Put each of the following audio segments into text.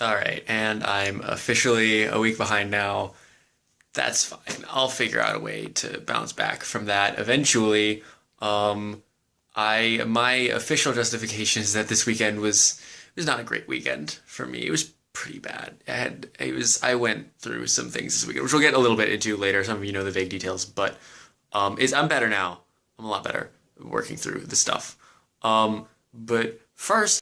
All right, and I'm officially a week behind now. That's fine. I'll figure out a way to bounce back from that eventually. Um, I my official justification is that this weekend was not a great weekend for me. It was pretty bad. I went through some things this weekend, which we'll get a little bit into later. Some of you know the vague details, but I'm better now. I'm a lot better working through the stuff. But first.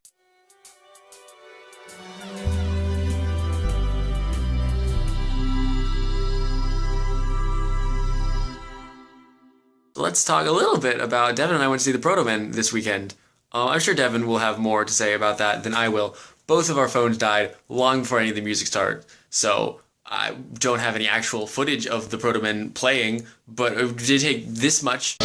Let's talk a little bit about Devin and I went to see the Proto Men this weekend. I'm sure Devin will have more to say about that than I will. Both of our phones died long before any of the music started, so I don't have any actual footage of the Proto Men playing, but it did take this much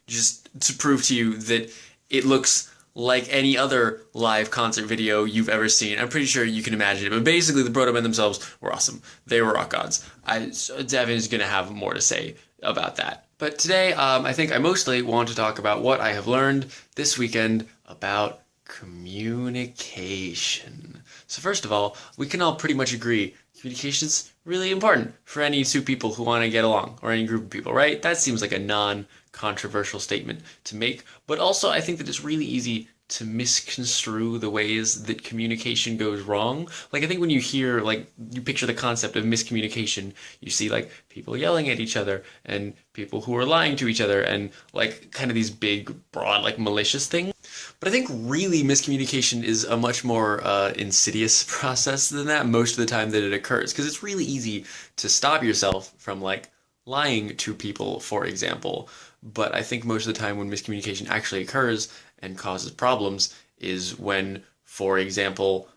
just to prove to you that it looks like any other live concert video you've ever seen. I'm pretty sure you can imagine it, but basically the Proto Men themselves were awesome. They were rock gods. Devin is going to have more to say about that. But today, I think I mostly want to talk about what I have learned this weekend about communication. So first of all, we can all pretty much agree communication is really important for any two people who want to get along, or any group of people, right? That seems like a non-controversial statement to make, but also I think that it's really easy to misconstrue the ways that communication goes wrong. Like, I think when you hear, like, you picture the concept of miscommunication, you see, like, people yelling at each other and people who are lying to each other and, like, kind of these big, broad, like, malicious things. But I think really miscommunication is a much more insidious process than that most of the time that it occurs, because it's really easy to stop yourself from, like, lying to people, for example. But I think most of the time when miscommunication actually occurs and causes problems is when, for example,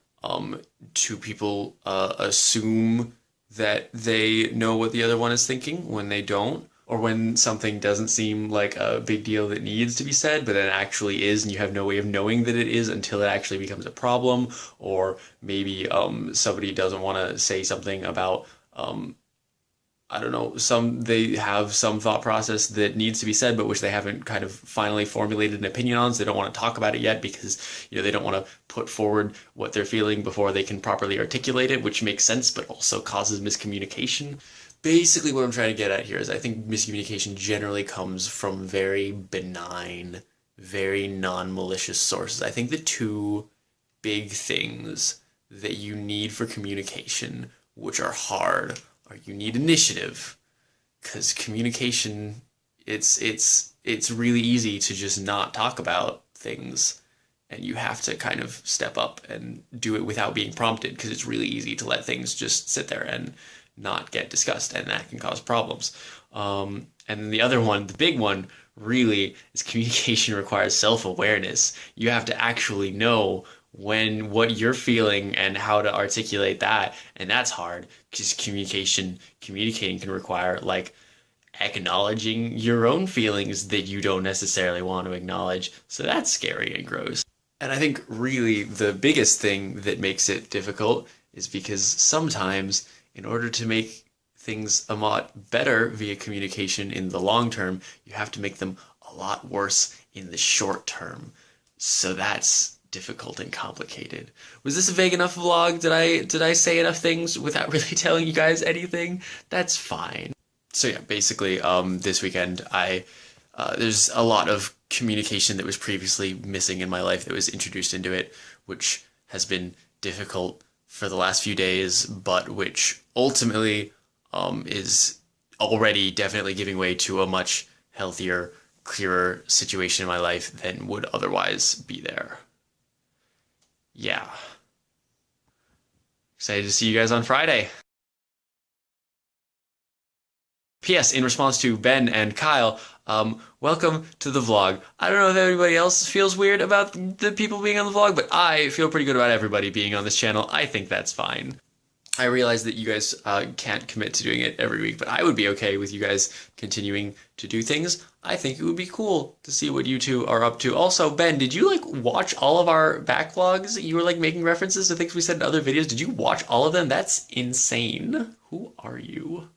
two people assume that they know what the other one is thinking when they don't, or when something doesn't seem like a big deal that needs to be said, but then it actually is, and you have no way of knowing that it is until it actually becomes a problem, or maybe somebody doesn't want to say something about I don't know, they have some thought process that needs to be said, but which they haven't kind of finally formulated an opinion on, so they don't want to talk about it yet because, they don't want to put forward what they're feeling before they can properly articulate it, which makes sense, but also causes miscommunication. Basically, what I'm trying to get at here is I think miscommunication generally comes from very benign, very non-malicious sources. I think the two big things that you need for communication, which are hard, are you need initiative, because communication, it's really easy to just not talk about things, and you have to kind of step up and do it without being prompted, because it's really easy to let things just sit there and not get discussed, and that can cause problems. And the other one, the big one, really, is communication requires self-awareness. You have to actually know what you're feeling and how to articulate that, and that's hard because communicating can require, like, acknowledging your own feelings that you don't necessarily want to acknowledge, so that's scary and gross. And I think really the biggest thing that makes it difficult is because sometimes in order to make things a lot better via communication in the long term, you have to make them a lot worse in the short term. So that's difficult and complicated. Was this a vague enough vlog? Did I say enough things without really telling you guys anything? That's fine. So yeah, basically, this weekend there's a lot of communication that was previously missing in my life that was introduced into it, which has been difficult for the last few days, but which ultimately is already definitely giving way to a much healthier, clearer situation in my life than would otherwise be there. Yeah. Excited to see you guys on Friday. P.S. In response to Ben and Kyle, welcome to the vlog. I don't know if anybody else feels weird about the people being on the vlog, but I feel pretty good about everybody being on this channel. I think that's fine. I realize that you guys can't commit to doing it every week, but I would be okay with you guys continuing to do things. I think it would be cool to see what you two are up to. Also, Ben, did you, like, watch all of our backlogs? You were, like, making references to things we said in other videos. Did you watch all of them? That's insane. Who are you?